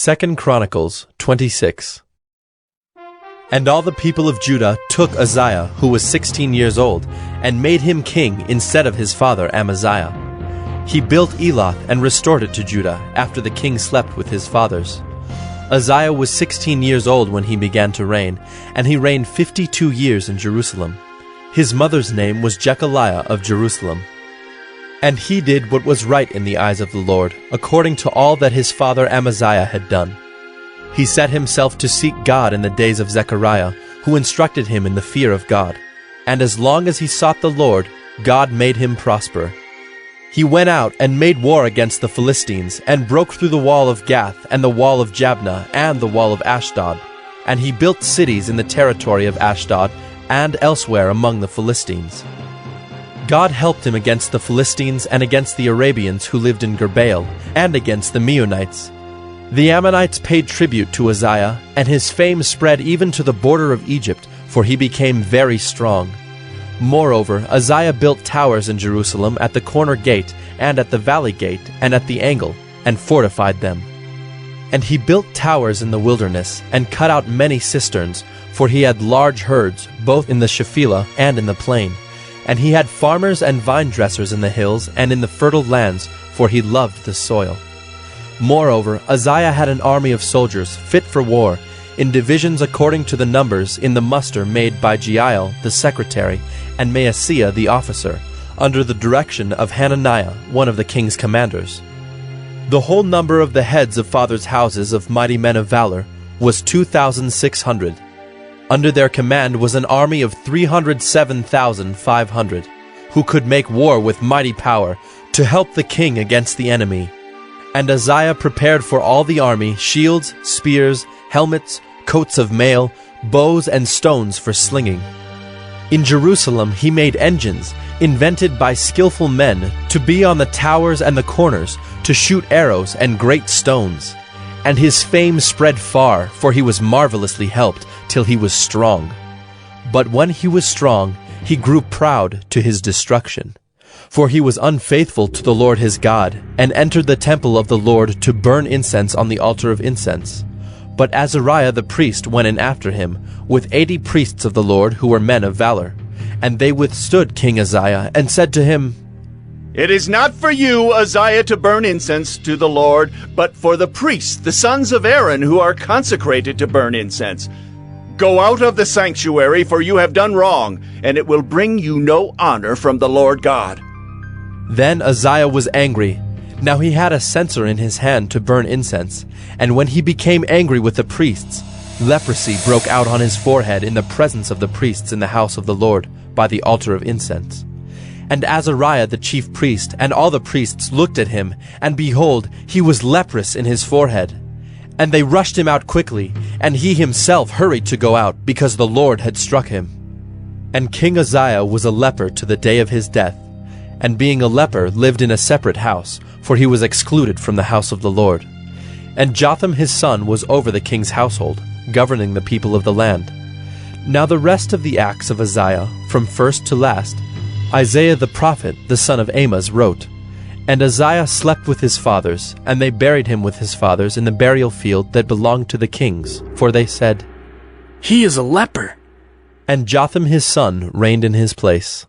2 Chronicles 26. And all the people of Judah took Uzziah, who was 16 years old, and made him king instead of his father Amaziah. He built Eloth and restored it to Judah, after the king slept with his fathers. Uzziah was 16 years old when he began to reign, and he reigned 52 years in Jerusalem. His mother's name was Jechaliah of Jerusalem. And he did what was right in the eyes of the Lord, according to all that his father Amaziah had done. He set himself to seek God in the days of Zechariah, who instructed him in the fear of God. And as long as he sought the Lord, God made him prosper. He went out and made war against the Philistines, and broke through the wall of Gath, and the wall of Jabneh, and the wall of Ashdod. And he built cities in the territory of Ashdod, and elsewhere among the Philistines. God helped him against the Philistines and against the Arabians who lived in Gurbaal, and against the Meunites. The Ammonites paid tribute to Uzziah, and his fame spread even to the border of Egypt, for he became very strong. Moreover, Uzziah built towers in Jerusalem at the corner gate, and at the valley gate, and at the angle, and fortified them. And he built towers in the wilderness, and cut out many cisterns, for he had large herds, both in the Shephelah and in the plain. And he had farmers and vine dressers in the hills and in the fertile lands, for he loved the soil. Moreover, Uzziah had an army of soldiers fit for war, in divisions according to the numbers in the muster made by G.O.D the secretary, and Maaseiah the officer, under the direction of Hananiah, one of the king's commanders. The whole number of the heads of fathers' houses of mighty men of valor was 2,600. Under their command was an army of 307,500, who could make war with mighty power, to help the king against the enemy. And Uzziah prepared for all the army shields, spears, helmets, coats of mail, bows and stones for slinging. In Jerusalem he made engines, invented by skillful men, to be on the towers and the corners, to shoot arrows and great stones. And his fame spread far, for he was marvelously helped, till he was strong. But when he was strong, he grew proud to his destruction. For he was unfaithful to the Lord his God, and entered the temple of the Lord to burn incense on the altar of incense. But Azariah the priest went in after him, with 80 priests of the Lord who were men of valor. And they withstood King Uzziah, and said to him, "It is not for you, Uzziah, to burn incense to the Lord, but for the priests, the sons of Aaron, who are consecrated to burn incense. Go out of the sanctuary, for you have done wrong, and it will bring you no honor from the Lord God." Then Uzziah was angry. Now he had a censer in his hand to burn incense, and when he became angry with the priests, leprosy broke out on his forehead in the presence of the priests in the house of the Lord, by the altar of incense. And Azariah the chief priest and all the priests looked at him, and behold, he was leprous in his forehead. And they rushed him out quickly, and he himself hurried to go out, because the Lord had struck him. And King Uzziah was a leper to the day of his death, and being a leper lived in a separate house, for he was excluded from the house of the Lord. And Jotham his son was over the king's household, governing the people of the land. Now the rest of the acts of Uzziah, from first to last, Isaiah the prophet, the son of Amoz, wrote. And Uzziah slept with his fathers, and they buried him with his fathers in the burial field that belonged to the kings, for they said, "He is a leper." And Jotham his son reigned in his place.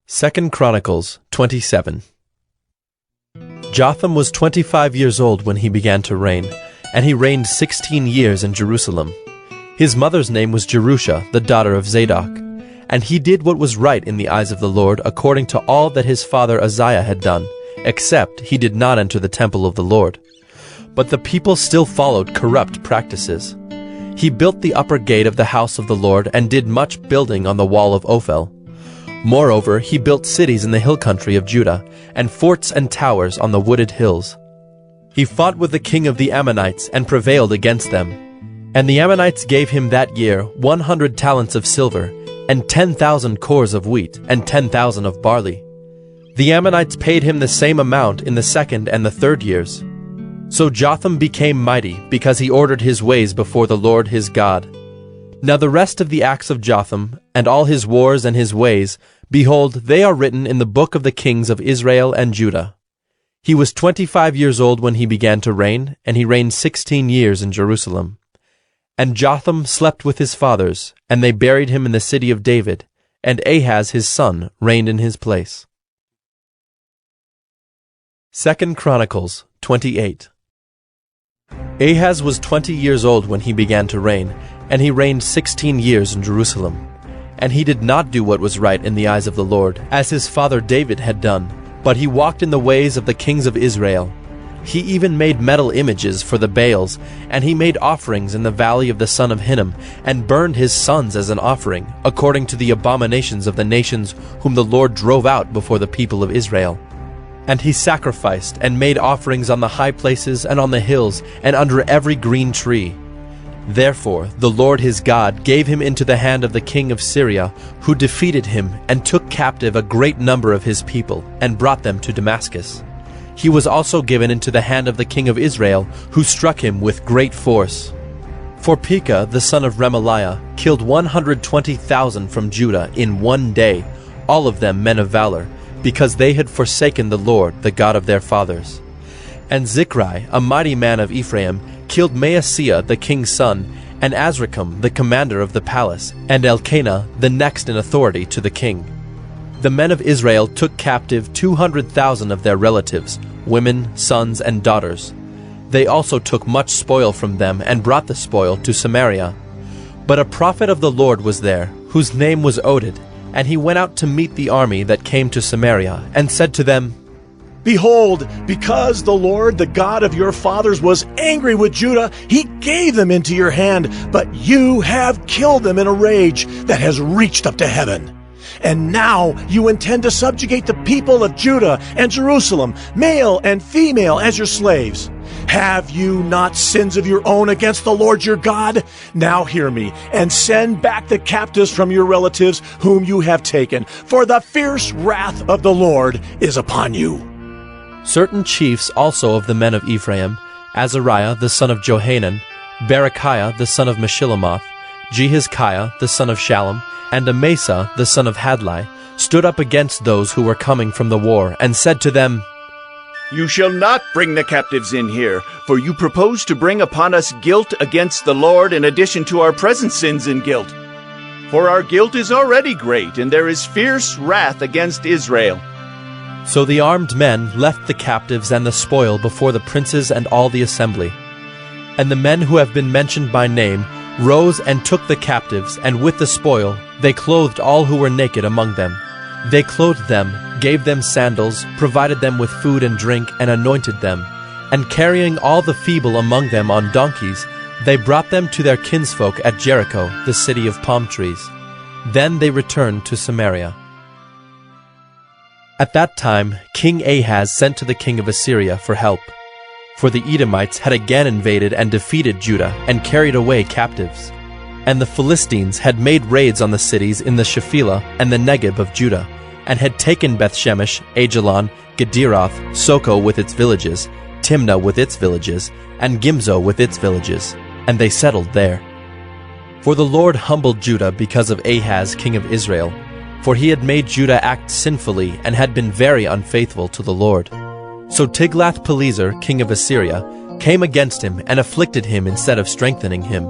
2 Chronicles 27. Jotham was 25 years old when he began to reign, and he reigned 16 years in Jerusalem. His mother's name was Jerusha, the daughter of Zadok. And he did what was right in the eyes of the Lord, according to all that his father Uzziah had done, except he did not enter the temple of the Lord. But the people still followed corrupt practices. He built the upper gate of the house of the Lord, and did much building on the wall of Ophel. Moreover, he built cities in the hill country of Judah, and forts and towers on the wooded hills. He fought with the king of the Ammonites, and prevailed against them. And the Ammonites gave him that year 100 talents of silver, and 10,000 cores of wheat, and 10,000 of barley. The Ammonites paid him the same amount in the second and the third years. So Jotham became mighty, because he ordered his ways before the Lord his God. Now the rest of the acts of Jotham, and all his wars and his ways, behold, they are written in the book of the kings of Israel and Judah. He was 25 years old when he began to reign, and he reigned 16 years in Jerusalem. And Jotham slept with his fathers, and they buried him in the city of David, and Ahaz his son reigned in his place. 2 Chronicles 28. Ahaz was 20 years old when he began to reign, and he reigned 16 years in Jerusalem. And he did not do what was right in the eyes of the Lord, as his father David had done, but he walked in the ways of the kings of Israel. He even made metal images for the Baals, and he made offerings in the valley of the son of Hinnom, and burned his sons as an offering, according to the abominations of the nations whom the Lord drove out before the people of Israel. And he sacrificed and made offerings on the high places and on the hills and under every green tree. Therefore the Lord his God gave him into the hand of the king of Syria, who defeated him and took captive a great number of his people, and brought them to Damascus. He was also given into the hand of the king of Israel, who struck him with great force. For Pekah the son of Remaliah killed 120,000 from Judah in one day, all of them men of valor, because they had forsaken the Lord, the God of their fathers. And Zichri, a mighty man of Ephraim, killed Maaseiah the king's son, and Azrikam the commander of the palace, and Elkanah the next in authority to the king. The men of Israel took captive 200,000 of their relatives, women, sons, and daughters. They also took much spoil from them, and brought the spoil to Samaria. But a prophet of the Lord was there, whose name was Oded, and he went out to meet the army that came to Samaria, and said to them, Behold, because the Lord, the God of your fathers, was angry with Judah, he gave them into your hand, but you have killed them in a rage that has reached up to heaven. And now you intend to subjugate the people of Judah and Jerusalem, male and female, as your slaves. Have you not sins of your own against the Lord your God? Now hear me, and send back the captives from your relatives whom you have taken, for the fierce wrath of the Lord is upon you. Certain chiefs also of the men of Ephraim, Azariah the son of Johanan, Berechiah the son of Meshillemoth, Jehizkiah the son of Shallum, and Amasa the son of Hadlai, stood up against those who were coming from the war, and said to them, You shall not bring the captives in here, for you propose to bring upon us guilt against the Lord in addition to our present sins and guilt. For our guilt is already great, and there is fierce wrath against Israel. So the armed men left the captives and the spoil before the princes and all the assembly. And the men who have been mentioned by name rose and took the captives, and with the spoil they clothed all who were naked among them. They clothed them, gave them sandals, provided them with food and drink, and anointed them. And carrying all the feeble among them on donkeys, they brought them to their kinsfolk at Jericho, the city of palm trees. Then they returned to Samaria. At that time King Ahaz sent to the king of Assyria for help, for the Edomites had again invaded and defeated Judah and carried away captives. And the Philistines had made raids on the cities in the Shephelah and the Negeb of Judah, and had taken Bethshemesh, Ajalon, Gederoth, Soko with its villages, Timnah with its villages, and Gimzo with its villages, and they settled there. For the Lord humbled Judah because of Ahaz king of Israel, for he had made Judah act sinfully and had been very unfaithful to the Lord. So Tiglath-Pileser, king of Assyria, came against him and afflicted him instead of strengthening him.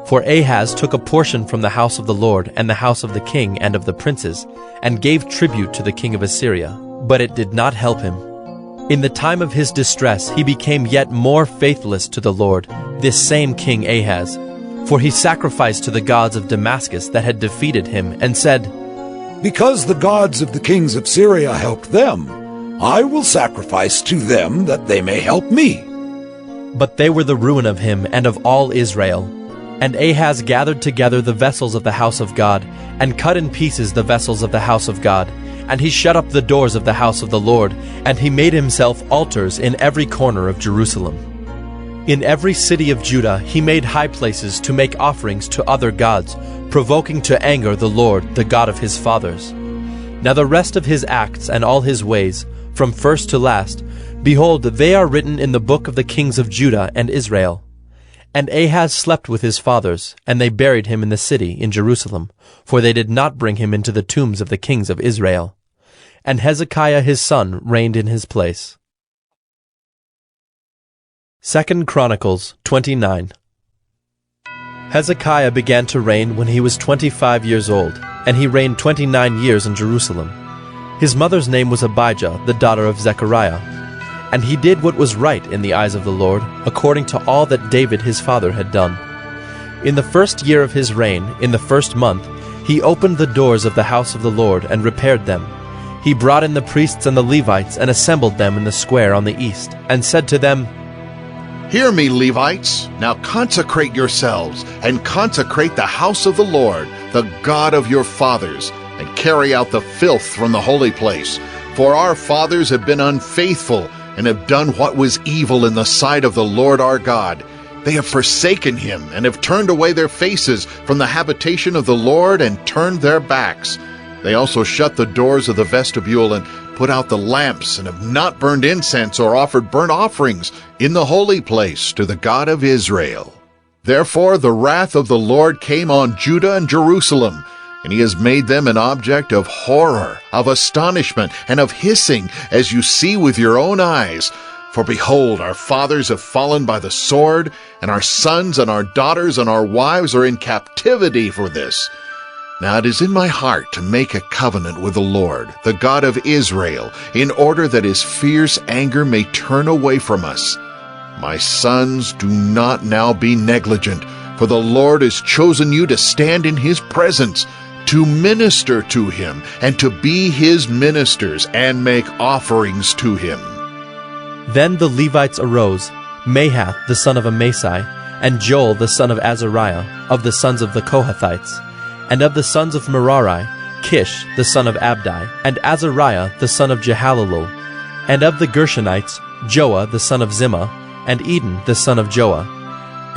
For Ahaz took a portion from the house of the Lord and the house of the king and of the princes, and gave tribute to the king of Assyria, but it did not help him. In the time of his distress he became yet more faithless to the Lord, this same King Ahaz. For he sacrificed to the gods of Damascus that had defeated him, and said, Because the gods of the kings of Syria helped them, I will sacrifice to them that they may help me. But they were the ruin of him and of all Israel. And Ahaz gathered together the vessels of the house of God, and cut in pieces the vessels of the house of God. And he shut up the doors of the house of the Lord, and he made himself altars in every corner of Jerusalem. In every city of Judah he made high places to make offerings to other gods, provoking to anger the Lord, the God of his fathers. Now the rest of his acts and all his ways, from first to last, behold, they are written in the book of the kings of Judah and Israel. And Ahaz slept with his fathers, and they buried him in the city in Jerusalem, for they did not bring him into the tombs of the kings of Israel. And Hezekiah his son reigned in his place. 2 Chronicles 29. Hezekiah began to reign when he was 25 years old, and he reigned 29 years in Jerusalem. His mother's name was Abijah, the daughter of Zechariah. And he did what was right in the eyes of the Lord, according to all that David his father had done. In the first year of his reign, in the first month, he opened the doors of the house of the Lord and repaired them. He brought in the priests and the Levites and assembled them in the square on the east, and said to them, Hear me, Levites. Now consecrate yourselves, and consecrate the house of the Lord, the God of your fathers, and carry out the filth from the holy place. For our fathers have been unfaithful, and have done what was evil in the sight of the Lord our God. They have forsaken him, and have turned away their faces from the habitation of the Lord, and turned their backs. They also shut the doors of the vestibule, and put out the lamps, and have not burned incense or offered burnt offerings in the holy place to the God of Israel. Therefore the wrath of the Lord came on Judah and Jerusalem, and he has made them an object of horror, of astonishment, and of hissing, as you see with your own eyes. For behold, our fathers have fallen by the sword, and our sons and our daughters and our wives are in captivity for this. Now it is in my heart to make a covenant with the Lord, the God of Israel, in order that his fierce anger may turn away from us. My sons, do not now be negligent, for the Lord has chosen you to stand in his presence, to minister to him, and to be his ministers, and make offerings to him. Then the Levites arose, Mahath the son of Amasai, and Joel the son of Azariah, of the sons of the Kohathites, and of the sons of Merari, Kish the son of Abdi, and Azariah the son of Jehalelel, and of the Gershonites, Joah the son of Zimmah, and Eden the son of Joah,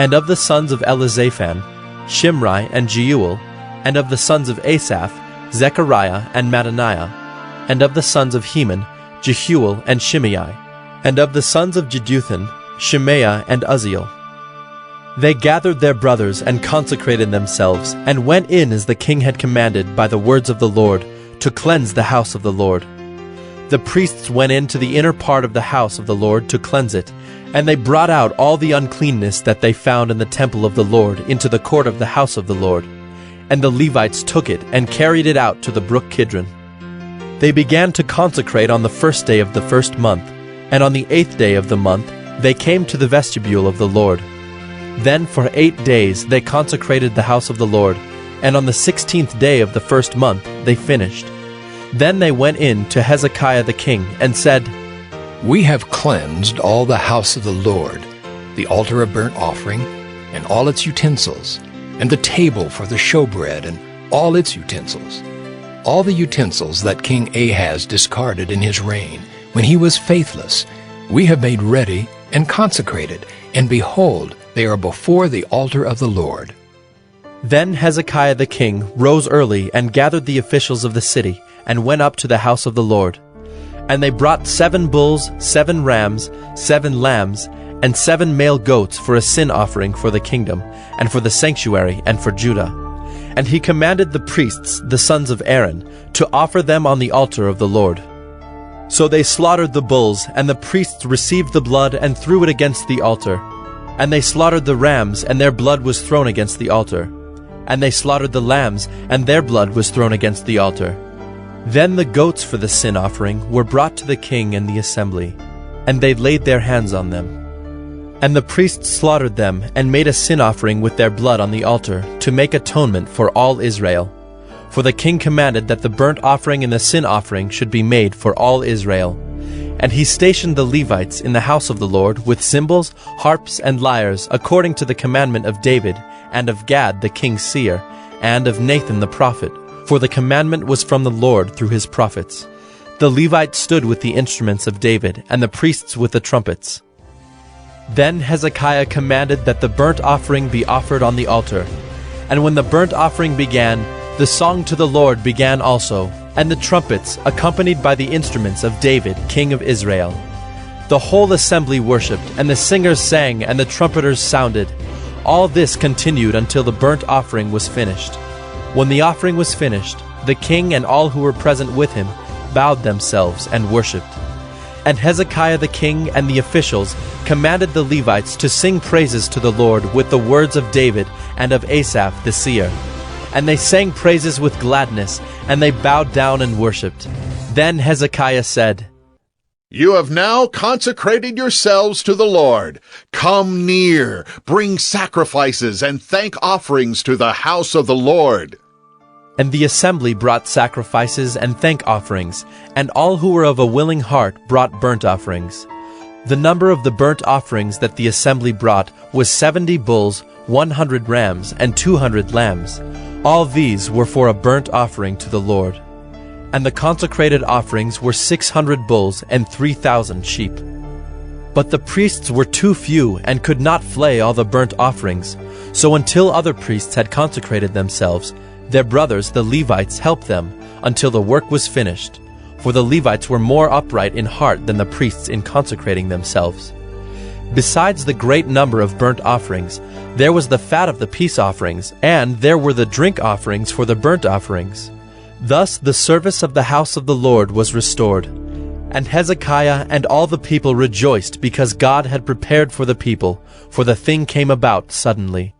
and of the sons of Elizaphan, Shimri and Jeuel, and of the sons of Asaph, Zechariah and Mattaniah, and of the sons of Heman, Jehuel and Shimei, and of the sons of Jeduthun, Shemaiah and Uzziel. They gathered their brothers and consecrated themselves, and went in as the king had commanded by the words of the Lord, to cleanse the house of the Lord. The priests went into the inner part of the house of the Lord to cleanse it, and they brought out all the uncleanness that they found in the temple of the Lord into the court of the house of the Lord. And the Levites took it and carried it out to the brook Kidron. They began to consecrate on the first day of the first month, and on the 8th day of the month they came to the vestibule of the Lord. Then for 8 days they consecrated the house of the Lord, and on the 16th day of the first month they finished. Then they went in to Hezekiah the king, and said, We have cleansed all the house of the Lord, the altar of burnt offering, and all its utensils, and the table for the showbread, and all its utensils. All the utensils that King Ahaz discarded in his reign, when he was faithless, we have made ready and consecrated, and behold, they are before the altar of the Lord. Then Hezekiah the king rose early and gathered the officials of the city, and went up to the house of the Lord. And they brought 7 bulls, 7 rams, 7 lambs, and 7 male goats for a sin offering for the kingdom, and for the sanctuary, and for Judah. And he commanded the priests, the sons of Aaron, to offer them on the altar of the Lord. So they slaughtered the bulls, and the priests received the blood and threw it against the altar. And they slaughtered the rams, and their blood was thrown against the altar. And they slaughtered the lambs, and their blood was thrown against the altar. Then the goats for the sin offering were brought to the king and the assembly, and they laid their hands on them. And the priests slaughtered them, and made a sin offering with their blood on the altar, to make atonement for all Israel. For the king commanded that the burnt offering and the sin offering should be made for all Israel. And he stationed the Levites in the house of the Lord with cymbals, harps, and lyres, according to the commandment of David, and of Gad the king's seer, and of Nathan the prophet, for the commandment was from the Lord through his prophets. The Levites stood with the instruments of David, and the priests with the trumpets. Then Hezekiah commanded that the burnt offering be offered on the altar. And when the burnt offering began, the song to the Lord began also, and the trumpets, accompanied by the instruments of David, king of Israel. The whole assembly worshipped, and the singers sang, and the trumpeters sounded. All this continued until the burnt offering was finished. When the offering was finished, the king and all who were present with him bowed themselves and worshipped. And Hezekiah the king and the officials commanded the Levites to sing praises to the Lord with the words of David and of Asaph the seer. And they sang praises with gladness, and they bowed down and worshipped. Then Hezekiah said, You have now consecrated yourselves to the Lord. Come near, bring sacrifices and thank offerings to the house of the Lord. And the assembly brought sacrifices and thank offerings, and all who were of a willing heart brought burnt offerings. The number of the burnt offerings that the assembly brought was 70 bulls, 100 rams, and 200 lambs. All these were for a burnt offering to the Lord. And the consecrated offerings were 600 bulls and 3,000 sheep. But the priests were too few and could not flay all the burnt offerings. So until other priests had consecrated themselves, their brothers the Levites helped them until the work was finished. For the Levites were more upright in heart than the priests in consecrating themselves. Besides the great number of burnt offerings, there was the fat of the peace offerings, and there were the drink offerings for the burnt offerings. Thus the service of the house of the Lord was restored. And Hezekiah and all the people rejoiced because God had prepared for the people, for the thing came about suddenly.